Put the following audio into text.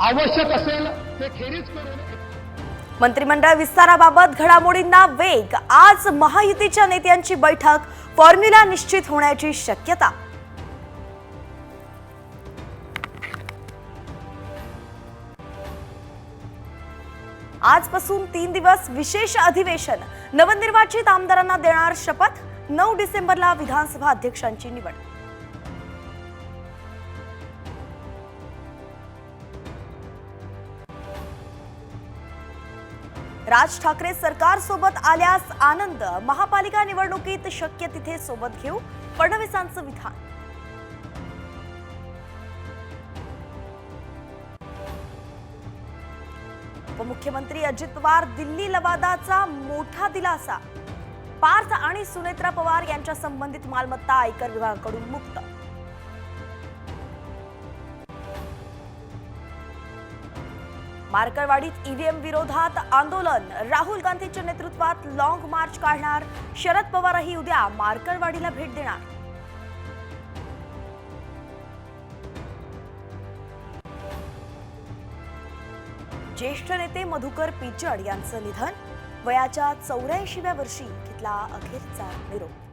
आवश्यक असेल ते खेरीज करून मंत्रिमंडळ विस्ताराबाबत घडामोडींना वेग। आज महायुतीच्या नेत्यांची बैठक, फॉर्म्युला निश्चित होण्याची शक्यता। आजपासून 3 दिवस विशेष अधिवेशन, नवनिर्वाचित आमदारांना देणार शपथ। 9 डिसेंबरला विधानसभा अध्यक्षांची निवड। राज ठाकरे सरकार सोबत आल्यास आनंद, महापालिका निवडणुकीत शक्य तिथे सोबत घेऊ, फडणवीसांचं विधान। उपमुख्यमंत्री अजित पवार दिल्ली लवादाचा मोठा दिलासा। पार्थ आणि सुनेत्रा पवार यांच्या संबंधित मालमत्ता आयकर विभागाकडून मुक्त। मार्करवाडीत ईव्हीएम विरोधात आंदोलन, राहुल गांधींच्या नेतृत्वात लॉंग मार्च काढणार। शरद पवारही उद्या मार्करवाडीला भेट देणार। ज्येष्ठ नेते मधुकर पिचड यांचं निधन, वयाच्या 84व्या वर्षी घेतला अखेरचा निरोप।